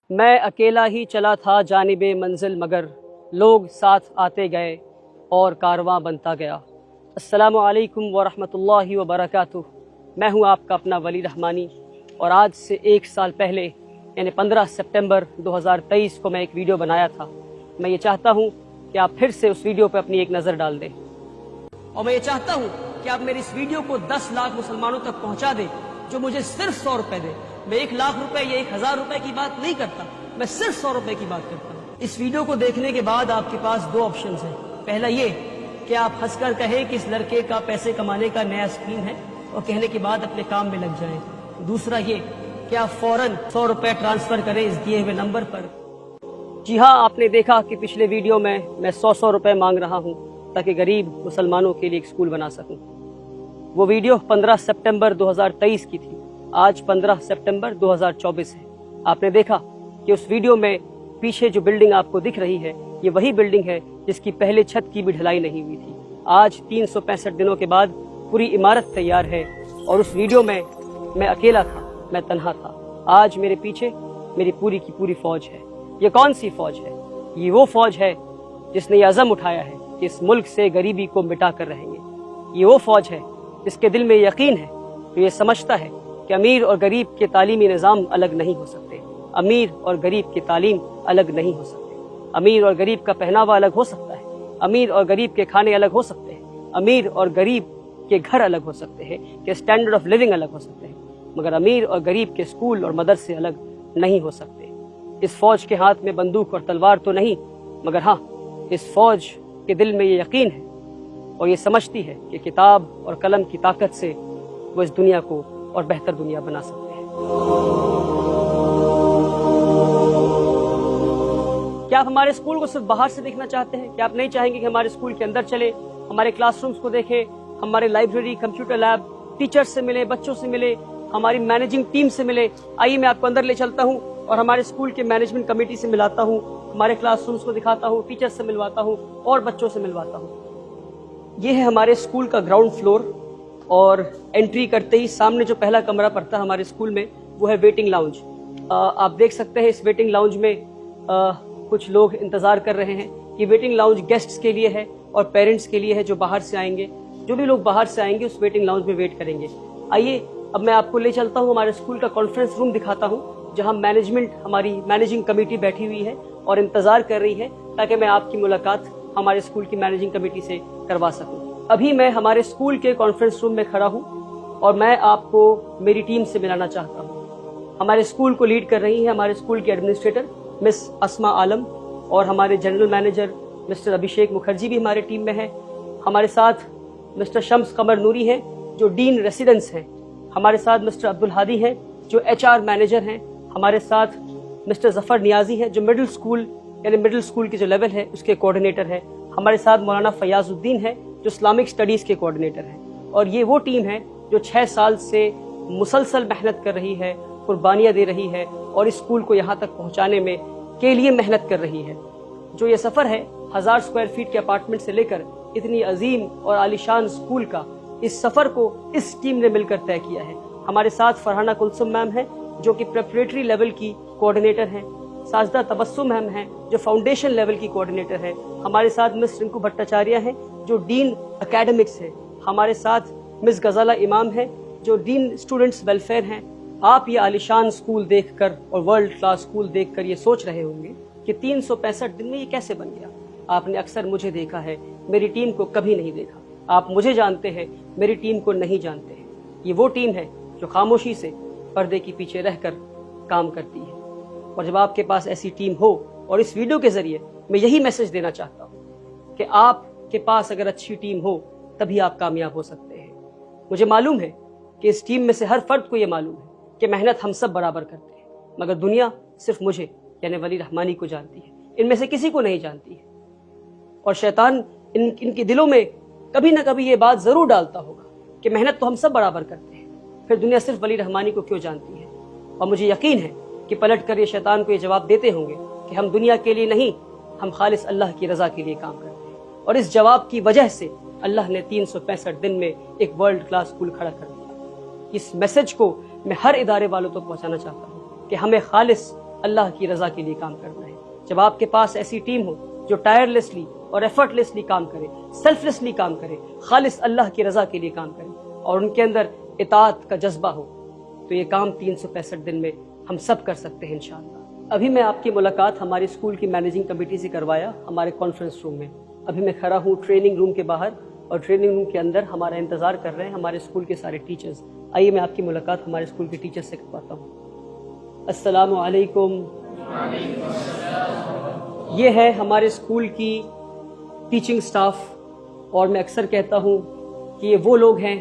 میں اکیلا ہی چلا تھا جانب منزل مگر لوگ ساتھ آتے گئے اور کارواں بنتا گیا۔ السلام علیکم ورحمۃ اللہ وبرکاتہ۔ میں ہوں آپ کا اپنا ولی رحمانی، اور آج سے 1 سال پہلے یعنی 15 سپٹمبر 2023 کو میں ایک ویڈیو بنایا تھا۔ میں یہ چاہتا ہوں کہ آپ پھر سے اس ویڈیو پہ اپنی ایک نظر ڈال دیں، اور میں یہ چاہتا ہوں کہ آپ میری اس ویڈیو کو 10 لاکھ مسلمانوں تک پہنچا دیں جو مجھے صرف 100 روپے دیں۔ میں 1 لاکھ روپے یا 1000 روپے کی بات نہیں کرتا، میں صرف 100 روپے کی بات کرتا ہوں۔ اس ویڈیو کو دیکھنے کے بعد آپ کے پاس 2 آپشنز ہیں۔ پہلا یہ کہ آپ ہنس کر کہیں کہ اس لڑکے کا پیسے کمانے کا نیا اسکیم ہے، اور کہنے کے بعد اپنے کام میں لگ جائیں۔ دوسرا یہ کہ آپ فوراً 100 روپے ٹرانسفر کریں اس دیے ہوئے نمبر پر۔ جی ہاں، آپ نے دیکھا کہ پچھلے ویڈیو میں 100 روپے مانگ رہا ہوں تاکہ غریب مسلمانوں کے لیے ایک اسکول بنا سکوں۔ وہ ویڈیو 15 سپٹمبر 2023 کی تھی، آج 15 سپٹمبر 2024 ہے۔ آپ نے دیکھا کہ اس ویڈیو میں پیچھے جو بلڈنگ آپ کو دکھ رہی ہے، یہ وہی بلڈنگ ہے جس کی پہلے چھت کی بھی ڈھلائی نہیں ہوئی تھی۔ آج 365 دنوں کے بعد پوری عمارت تیار ہے، اور اس ویڈیو میں اکیلا تھا، میں تنہا تھا۔ آج میرے پیچھے میری پوری کی پوری فوج ہے۔ یہ کون سی فوج ہے؟ یہ وہ فوج ہے جس نے یہ عزم اٹھایا ہے کہ اس ملک سے غریبی کو مٹا کر رہیں گے۔ یہ وہ فوج ہے جس کے دل میں یقین ہے، جو یہ سمجھتا ہے کہ امیر اور غریب کے تعلیمی نظام الگ نہیں ہو سکتے، امیر اور غریب کی تعلیم الگ نہیں ہو سکتے، امیر اور غریب کا پہناوا الگ ہو سکتا ہے، امیر اور غریب کے کھانے الگ ہو سکتے ہیں، امیر اور غریب کے گھر الگ ہو سکتے ہیں، کہ اسٹینڈرڈ آف لیونگ الگ ہو سکتے ہیں، مگر امیر اور غریب کے اسکول اور مدرسے الگ نہیں ہو سکتے۔ اس فوج کے ہاتھ میں بندوق اور تلوار تو نہیں، مگر ہاں، اس فوج کے دل میں یہ یقین ہے اور یہ سمجھتی ہے کہ کتاب اور قلم کی طاقت سے وہ اس دنیا کو اور بہتر دنیا بنا سکتے ہیں۔ کیا آپ ہمارے اسکول کو صرف باہر سے دیکھنا چاہتے ہیں؟ کیا آپ نہیں چاہیں گے کہ ہمارے اسکول کے اندر چلے، ہمارے کلاس رومز کو دیکھیں، ہمارے لائبریری، کمپیوٹر لیب، ٹیچرز سے ملے، بچوں سے ملے، ہماری مینیجنگ ٹیم سے ملے؟ آئیے میں آپ کو اندر لے چلتا ہوں اور ہمارے اسکول کے مینجمنٹ کمیٹی سے ملاتا ہوں، ہمارے کلاس رومز کو دکھاتا ہوں، ٹیچر سے ملواتا ہوں اور بچوں سے ملواتا ہوں۔ یہ ہے ہمارے اسکول کا گراؤنڈ فلور، اور انٹری کرتے ہی سامنے جو پہلا کمرہ پڑتا ہے ہمارے اسکول میں، وہ ہے ویٹنگ لاؤنج۔ آپ دیکھ سکتے ہیں اس ویٹنگ لاؤنج میں کچھ لوگ انتظار کر رہے ہیں۔ یہ ویٹنگ لاؤنج گیسٹس کے لیے ہے اور پیرنٹس کے لیے ہے جو باہر سے آئیں گے۔ جو بھی لوگ باہر سے آئیں گے اس ویٹنگ لاؤنج میں ویٹ کریں گے۔ آئیے اب میں آپ کو لے چلتا ہوں، ہمارے اسکول کا کانفرنس روم دکھاتا ہوں، جہاں مینجمنٹ، ہماری مینیجنگ کمیٹی بیٹھی ہوئی ہے اور انتظار کر رہی ہے تاکہ میں آپ کی ملاقات ہمارے اسکول کی مینیجنگ کمیٹی سے کروا سکوں۔ ابھی میں ہمارے اسکول کے کانفرنس روم میں کھڑا ہوں اور میں آپ کو میری ٹیم سے ملانا چاہتا ہوں۔ ہمارے اسکول کو لیڈ کر رہی ہیں ہمارے اسکول کے ایڈمنسٹریٹر مس اسما عالم، اور ہمارے general manager Mister Abhishek Mukherjee بھی ہمارے ٹیم میں ہیں۔ ہمارے ساتھ مسٹر شمس قمر نوری ہیں جو ڈین ریسیڈنس ہیں۔ ہمارے ساتھ مسٹر عبدالہادی ہیں جو HR مینیجر ہیں۔ ہمارے ساتھ مسٹر ظفر نیازی ہیں جو مڈل اسکول یعنی مڈل اسکول کی جو لیول ہے اس کے کوآرڈینیٹر ہے۔ ہمارے ساتھ مولانا فیاض الدین ہے جو اسلامک اسٹڈیز کے کوآرڈینیٹر ہیں۔ اور یہ وہ ٹیم ہے جو 6 سال سے مسلسل محنت کر رہی ہے، قربانیاں دے رہی ہے، اور اس اسکول کو یہاں تک پہنچانے میں کے لیے محنت کر رہی ہے۔ جو یہ سفر ہے 1000 اسکوائر فیٹ کے اپارٹمنٹ سے لے کر اتنی عظیم اور عالیشان اسکول کا، اس سفر کو اس ٹیم نے مل کر طے کیا ہے۔ ہمارے ساتھ فرحانہ کلثوم میم ہیں جو کہ پریپریٹری لیول کی کوآرڈینیٹر ہیں، ساجدہ تبسم میم ہیں جو فاؤنڈیشن لیول کی کوآرڈینیٹر ہے، ہمارے ساتھ مس رنکو بھٹاچاریہ ہیں جو ڈین اکیڈمکس ہے، ہمارے ساتھ مس غزالہ امام ہیں جو ڈین اسٹوڈنٹس ویلفیئر ہیں۔ آپ یہ عالیشان اسکول دیکھ کر اور ورلڈ کلاس اسکول دیکھ کر یہ سوچ رہے ہوں گے کہ 365 دن میں یہ کیسے بن گیا۔ آپ نے اکثر مجھے دیکھا ہے، میری ٹیم کو کبھی نہیں دیکھا۔ آپ مجھے جانتے ہیں، میری ٹیم کو نہیں جانتے ہیں۔ یہ وہ ٹیم ہے جو خاموشی سے پردے کے پیچھے رہ کر کام کرتی ہے۔ اور جب آپ کے پاس ایسی ٹیم ہو، اور اس ویڈیو کے ذریعے میں یہی میسج دینا چاہتا ہوں کہ آپ کے پاس اگر اچھی ٹیم ہو تبھی آپ کامیاب ہو سکتے ہیں۔ مجھے معلوم ہے کہ اس ٹیم میں سے ہر فرد کو یہ معلوم ہے کہ محنت ہم سب برابر کرتے ہیں، مگر دنیا صرف مجھے یعنی ولی رحمانی کو جانتی ہے، ان میں سے کسی کو نہیں جانتی ہے۔ اور شیطان ان کے دلوں میں کبھی نہ کبھی یہ بات ضرور ڈالتا ہوگا کہ محنت تو ہم سب برابر کرتے ہیں، پھر دنیا صرف ولی رحمانی کو کیوں جانتی ہے؟ اور مجھے یقین ہے کہ پلٹ کر یہ شیطان کو یہ جواب دیتے ہوں گے کہ ہم دنیا کے لیے نہیں، ہم خالص اللہ کی رضا کے لیے کام کرتے ہیں۔ اور اس جواب کی وجہ سے اللہ نے 365 دن میں ایک ورلڈ کلاس اسکول کھڑا کر دیا۔ اس میسج کو میں ہر ادارے والوں تک پہنچانا چاہتا ہوں کہ ہمیں خالص اللہ کی رضا کے لیے کام کرنا ہے. جب آپ کے پاس ایسی ٹیم ہو جو ٹائرلیسلی اور ایفرٹلیسلی کام کرے, سیلفلیسلی کام کرے, خالص اللہ کی رضا کے لیے کام کرے, اور ان کے اندر اطاعت کا جذبہ ہو, تو یہ کام 365 دن میں ہم سب کر سکتے ہیں انشاءاللہ. ابھی میں آپ کی ملاقات ہماری اسکول کی مینیجنگ کمیٹی سے کروایا ہمارے کانفرنس روم میں. ابھی میں کھڑا ہوں ٹریننگ روم کے باہر, اور ٹریننگ روم کے اندر ہمارا انتظار کر رہے ہیں ہمارے اسکول کے سارے ٹیچرز. آئیے میں آپ کی ملاقات ہمارے اسکول کے ٹیچر سے کرواتا ہوں. السلام علیکم. یہ ہے ہمارے اسکول کی ٹیچنگ سٹاف, اور میں اکثر کہتا ہوں کہ یہ وہ لوگ ہیں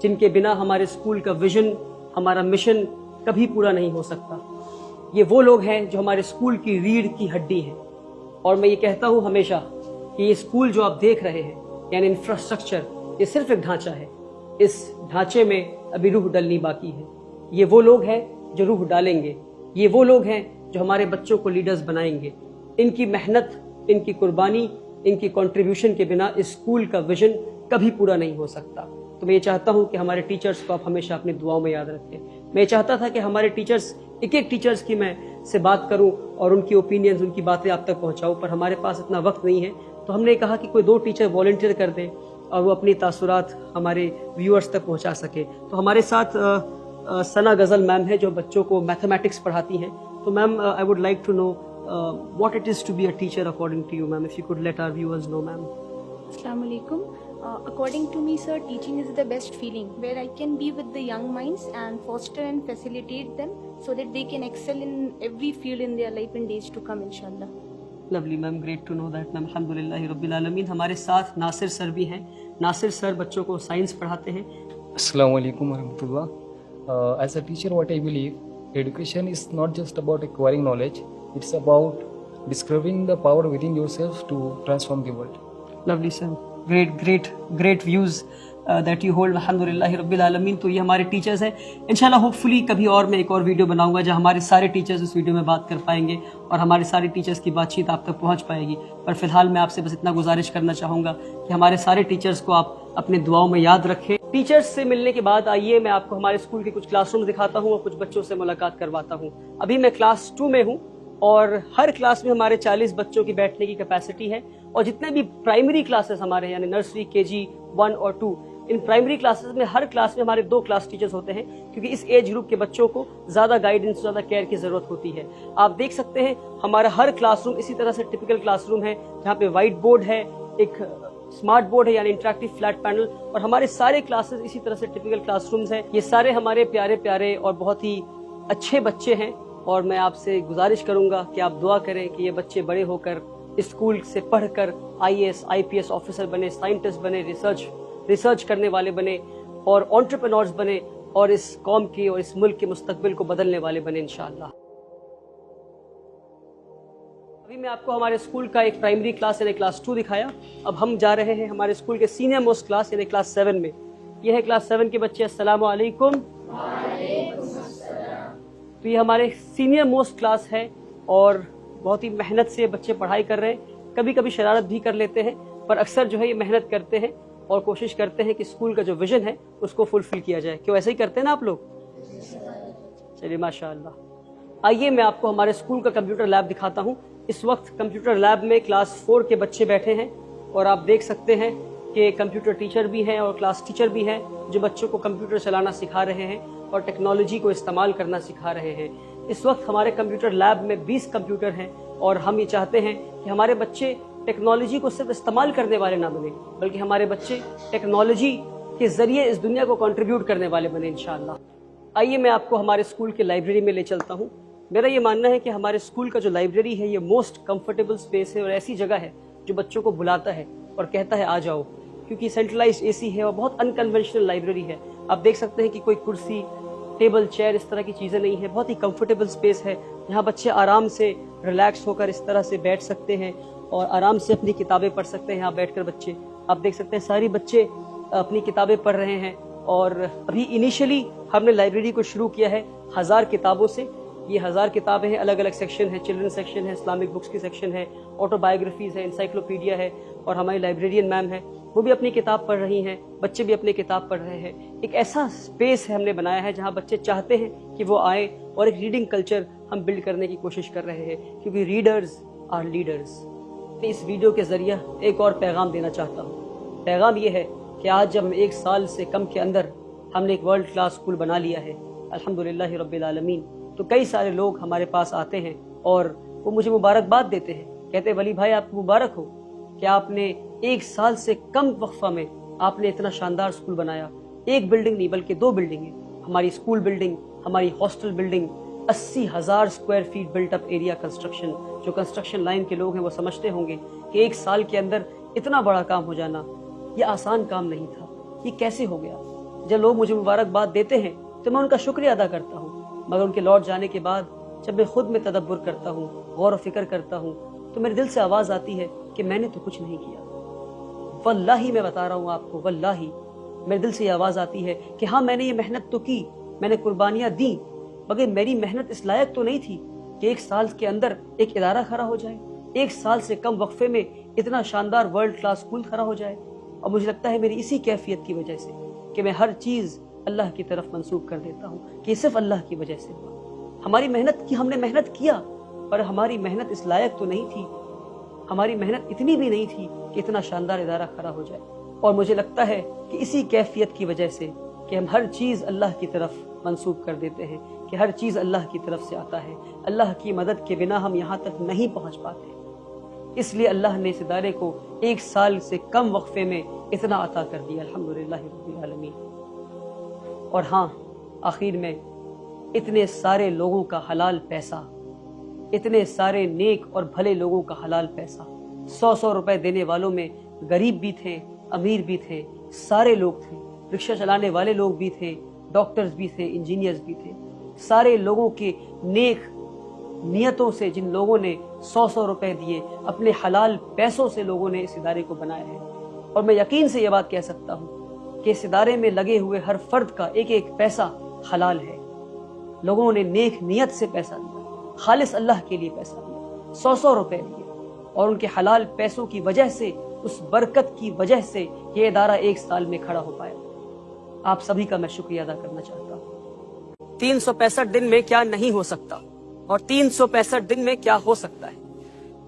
جن کے بنا ہمارے اسکول کا ویژن, ہمارا مشن کبھی پورا نہیں ہو سکتا. یہ وہ لوگ ہیں جو ہمارے اسکول کی ریڑھ کی ہڈی ہیں. اور میں یہ کہتا ہوں ہمیشہ کہ یہ اسکول جو آپ دیکھ رہے ہیں, یعنی انفراسٹرکچر, یہ صرف ایک ڈھانچہ ہے. اس ڈھانچے میں ابھی روح ڈلنی باقی ہے. یہ وہ لوگ ہیں جو روح ڈالیں گے. یہ وہ لوگ ہیں جو ہمارے بچوں کو لیڈرز بنائیں گے. ان کی محنت, ان کی قربانی, ان کی کنٹریبیوشن کے بنا اس اسکول کا ویژن کبھی پورا نہیں ہو سکتا. تو میں یہ چاہتا ہوں کہ ہمارے ٹیچرز کو آپ ہمیشہ اپنی دعاؤں میں یاد رکھیں. میں یہ چاہتا تھا کہ ہمارے ٹیچرز, ایک ایک ٹیچرز کی میں سے بات کروں اور ان کی اوپینینز, ان کی باتیں آپ تک پہنچاؤں, پر ہمارے پاس اتنا وقت نہیں ہے. تو ہم نے کہا کہ کوئی 2 ٹیچر والنٹیئر کر دیں اور وہ اپنی تاثرات ہمارے ویورز تک پہنچا سکے. تو ہمارے ساتھ ثنا غزل میم ہے جو بچوں کو میتھمیٹکس پڑھاتی ہیں. تو ma'am, I would like to know what it is to be a teacher according to you, ma'am. If you could let our viewers know, ma'am. Assalamu alaikum. According to me, sir, teaching is the best feeling where I can be with the young minds and foster and facilitate them so that they can excel in every field in their life in days to come, inshallah. Lovely, ma'am. Great to know that, ma'am. Alhamdulillah Rabbil Alameen. ہمارے ساتھ ناصر سر بھی ہیں. ناصر سر بچوں کو science پڑھاتے ہیں. Assalamu alaikum warahmatullah. As a teacher, what I believe, education is not just about acquiring knowledge. It's about discovering the power within yourself to transform the world. Lovely, sir. Great views that you hold. Alhamdulillah Rabbil Alameen. تو یہ ہمارے teachers ہیں. انشاءاللہ hopefully کبھی اور میں ایک اور ویڈیو بناؤں گا جہاں ہمارے سارے ٹیچرز اس ویڈیو میں بات کر پائیں گے اور ہمارے سارے ٹیچرز کی بات چیت آپ تک پہنچ پائے گی. پر فی الحال میں آپ سے بس اتنا گزارش کرنا چاہوں گا کہ ہمارے سارے ٹیچرز کو آپ اپنے دعاؤں میں یاد رکھیں. ٹیچرز سے ملنے کے بعد آئیے میں آپ کو ہمارے اسکول کے کچھ کلاس روم دکھاتا ہوں اور کچھ بچوں سے ملاقات کرواتا ہوں. ابھی میں کلاس 2 میں ہوں اور ہر کلاس میں ہمارے 40 بچوں کی بیٹھنے کی کیپیسٹی ہے. اور جتنے بھی پرائمری کلاسز ہمارے ہیں, یعنی نرسری, KG 1 اور 2, ان پرائمری کلاسز میں ہر کلاس میں ہمارے 2 کلاس ٹیچرز ہوتے ہیں کیونکہ اس ایج گروپ کے بچوں کو زیادہ گائیڈنس, زیادہ کیئر کی ضرورت ہوتی ہے. آپ دیکھ سکتے ہیں ہمارا ہر کلاس روم اسی طرح سے ٹپیکل کلاس روم ہے جہاں پہ وائٹ بورڈ ہے, ایک اسمارٹ بورڈ ہے یعنی انٹریکٹیو فلیٹ پینل, اور ہمارے سارے کلاسز اسی طرح سے ٹپیکل کلاس رومز ہیں. یہ سارے ہمارے پیارے پیارے اور بہت ہی اچھے بچے ہیں, اور میں آپ سے گزارش کروں گا کہ آپ دعا کریں کہ یہ بچے بڑے ہو کر اسکول سے پڑھ کر IAS IPS آفیسر بنے, سائنٹسٹ بنے, ریسرچ کرنے والے بنے اور انٹرپرینورز بنے, اور اس قوم کی اور اس ملک کے مستقبل کو بدلنے والے بنے انشاءاللہ. ابھی میں آپ کو ہمارے اسکول کا ایک پرائمری کلاس یعنی کلاس 2 دکھایا. اب ہم جا رہے ہیں ہمارے اسکول کے سینئر موسٹ کلاس یعنی کلاس 7 میں. یہ ہے کلاس 7 کے بچے. السلام علیکم. تو یہ ہمارے سینئر موسٹ کلاس ہے اور بہت ہی محنت سے بچے پڑھائی کر رہے ہیں. کبھی کبھی شرارت بھی کر لیتے ہیں, پر اکثر جو ہے یہ محنت کرتے ہیں اور کوشش کرتے ہیں کہ اسکول کا جو ویژن ہے اس کو فلفل کیا جائے. کیوں ایسے ہی کرتے ہیں نا آپ لوگ؟ چلیے ماشاء اللہ. آئیے میں آپ کو ہمارے اسکول کا کمپیوٹر لیب دکھاتا ہوں. اس وقت کمپیوٹر لیب میں کلاس 4 کے بچے بیٹھے ہیں اور آپ دیکھ سکتے ہیں کہ کمپیوٹر ٹیچر بھی ہیں اور کلاس ٹیچر بھی ہیں جو بچوں کو کمپیوٹر چلانا سکھا رہے ہیں اور ٹیکنالوجی کو استعمال کرنا سکھا رہے ہیں. اس وقت ہمارے کمپیوٹر لیب میں 20 کمپیوٹر ہیں اور ہم یہ چاہتے ہیں کہ ہمارے بچے ٹیکنالوجی کو صرف استعمال کرنے والے نہ بنیں بلکہ ہمارے بچے ٹیکنالوجی کے ذریعے اس دنیا کو کنٹریبیوٹ کرنے والے بنیں انشاءاللہ. آئیے میں آپ کو ہمارے اسکول کے لائبریری میں لے چلتا ہوں. میرا یہ ماننا ہے کہ ہمارے اسکول کا جو لائبریری ہے یہ موسٹ کمفرٹیبل اسپیس ہے اور ایسی جگہ ہے جو بچوں کو بلاتا ہے اور کہتا ہے آ جاؤ, کیونکہ سینٹرلائزڈ AC ہے اور بہت انکنونشنل لائبریری ہے. آپ دیکھ سکتے ہیں کہ کوئی کرسی, ٹیبل, چیئر اس طرح کی چیزیں نہیں ہیں. بہت ہی کمفرٹیبل اسپیس ہے جہاں بچے آرام سے ریلیکس ہو کر اس طرح سے بیٹھ سکتے ہیں اور آرام سے اپنی کتابیں پڑھ سکتے ہیں. یہاں بیٹھ کر بچے آپ دیکھ سکتے ہیں ساری بچے اپنی کتابیں پڑھ رہے ہیں. اور ابھی انیشلی ہم نے لائبریری کو شروع کیا ہے 1000 کتابوں سے. یہ 1000 کتابیں ہیں, الگ الگ سیکشن ہے, چلڈرن سیکشن ہے, اسلامک بکس کی سیکشن ہے, آٹو بایوگرافیز ہے, انسائکلوپیڈیا ہے, اور ہماری لائبریرین میم ہے وہ بھی اپنی کتاب پڑھ رہی ہیں, بچے بھی اپنی کتاب پڑھ رہے ہیں. ایک ایسا اسپیس ہے ہم نے بنایا ہے جہاں بچے چاہتے ہیں کہ وہ آئیں اور ایک ریڈنگ کلچر ہم بلڈ کرنے کی کوشش کر رہے ہیں، کیونکہ ریڈرز آر لیڈرز۔ میں اس ویڈیو کے ذریعہ ایک اور پیغام دینا چاہتا ہوں۔ پیغام یہ ہے کہ آج جب 1 سال سے کم کے اندر ہم نے ایک ورلڈ کلاس اسکول بنا لیا ہے، الحمدللہ رب العالمین، تو کئی سارے لوگ ہمارے پاس آتے ہیں اور وہ مجھے مبارکباد دیتے ہیں، کہتے ہیں ولی بھائی آپ کو مبارک ہو کہ آپ نے 1 سال سے کم وقفہ میں آپ نے اتنا شاندار اسکول بنایا۔ ایک بلڈنگ نہیں بلکہ 2 بلڈنگیں، ہماری اسکول بلڈنگ، ہماری hostel building, 80,000 square feet built up area construction. جو کنسٹرکشن لائن کے لوگ ہیں وہ سمجھتے ہوں گے کہ 1 سال کے اندر اتنا بڑا کام ہو جانا یہ آسان کام نہیں تھا، یہ کیسے ہو گیا؟ جب لوگ مجھے مبارکباد دیتے ہیں تو میں ان کا شکریہ ادا کرتا ہوں، مگر ان کے لوٹ جانے کے بعد جب میں خود میں تدبر کرتا ہوں، غور و فکر کرتا ہوں، تو میرے دل سے آواز آتی ہے کہ میں نے تو کچھ نہیں کیا۔ واللہ میں بتا رہا ہوں آپ کو، واللہ میرے دل سے یہ آواز آتی ہے کہ ہاں میں نے یہ محنت تو کی، میں نے قربانیاں دیں، مگر میری محنت اس لائق تو نہیں تھی کہ 1 سال کے اندر ایک ادارہ کھڑا ہو جائے، 1 سال سے کم وقفے میں اتنا شاندار ورلڈ کلاس اسکول کھڑا ہو جائے۔ اور مجھے لگتا ہے میری اسی کیفیت کی وجہ سے کہ میں ہر چیز اللہ کی طرف منسوب کر دیتا ہوں کہ صرف اللہ کی وجہ سے ہوا۔ ہماری محنت کی، ہم نے محنت کیا، پر ہماری محنت اس لائق تو نہیں تھی، ہماری محنت اتنی بھی نہیں تھی کہ اتنا شاندار ادارہ کھڑا ہو جائے۔ اور مجھے لگتا ہے کہ اسی کیفیت کی وجہ سے کہ ہم ہر چیز اللہ کی طرف منسوب کر دیتے ہیں، کہ ہر چیز اللہ کی طرف سے آتا ہے، اللہ کی مدد کے بنا ہم یہاں تک نہیں پہنچ پاتے۔ اس لیے اللہ نے اس ادارے کو 1 سال سے کم وقفے میں اتنا عطا کر دیا، الحمدللہ رب العالمین۔ اور ہاں، آخر میں اتنے سارے لوگوں کا حلال پیسہ، اتنے سارے نیک اور بھلے لوگوں کا حلال پیسہ، 100 روپے دینے والوں میں غریب بھی تھے، امیر بھی تھے، سارے لوگ تھے، رکشہ چلانے والے لوگ بھی تھے، ڈاکٹرز بھی تھے، انجینئرز بھی تھے، سارے لوگوں کے نیک نیتوں سے جن لوگوں نے 100 روپے دیے، اپنے حلال پیسوں سے لوگوں نے اس ادارے کو بنایا ہے۔ اور میں یقین سے یہ بات کہہ سکتا ہوں کہ اس ادارے میں لگے ہوئے ہر فرد کا ایک ایک پیسہ حلال ہے۔ لوگوں نے نیک نیت سے پیسہ دیا، خالص اللہ کے لیے پیسہ دیا، 100 روپے دیے، اور ان کے حلال پیسوں کی وجہ سے، اس برکت کی وجہ سے یہ ادارہ 1 سال میں کھڑا ہو پایا۔ آپ سبھی کا میں شکریہ ادا کرنا چاہتا ہوں۔ 365 دن میں کیا نہیں ہو سکتا اور 365 دن میں کیا ہو سکتا ہے۔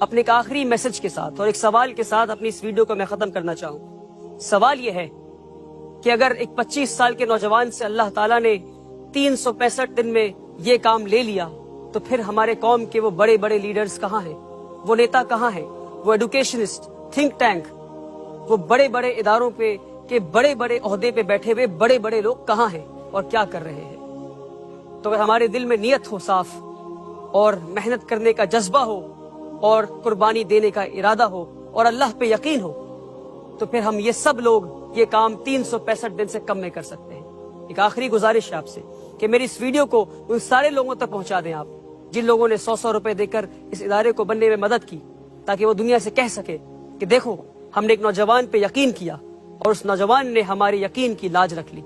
اپنے ایک آخری میسج کے ساتھ اور ایک سوال کے ساتھ اپنی اس ویڈیو کو میں ختم کرنا چاہوں۔ سوال یہ ہے کہ اگر ایک 25 سال کے نوجوان سے اللہ تعالیٰ نے 365 دن میں یہ کام لے لیا، تو پھر ہمارے قوم کے وہ بڑے بڑے لیڈرز کہاں ہیں؟ وہ نیتا کہاں ہیں؟ وہ ایڈوکیشنسٹ، تھنک ٹینک، وہ بڑے بڑے اداروں پہ کے بڑے بڑے عہدے پہ بیٹھے ہوئے بڑے بڑے لوگ کہاں ہیں اور کیا کر رہے ہیں؟ تو اگر ہمارے دل میں نیت ہو صاف، اور محنت کرنے کا جذبہ ہو، اور قربانی دینے کا ارادہ ہو، اور اللہ پہ یقین ہو، تو پھر ہم یہ سب لوگ یہ کام 365 دن سے کم میں کر سکتے ہیں۔ ایک آخری گزارش ہے آپ سے کہ میری اس ویڈیو کو ان سارے لوگوں تک پہنچا دیں آپ، جن لوگوں نے 100 روپے دے کر اس ادارے کو بننے میں مدد کی، تاکہ وہ دنیا سے کہہ سکے کہ دیکھو ہم نے ایک نوجوان پہ یقین کیا اور اس نوجوان نے ہمارے یقین کی لاج رکھ لی۔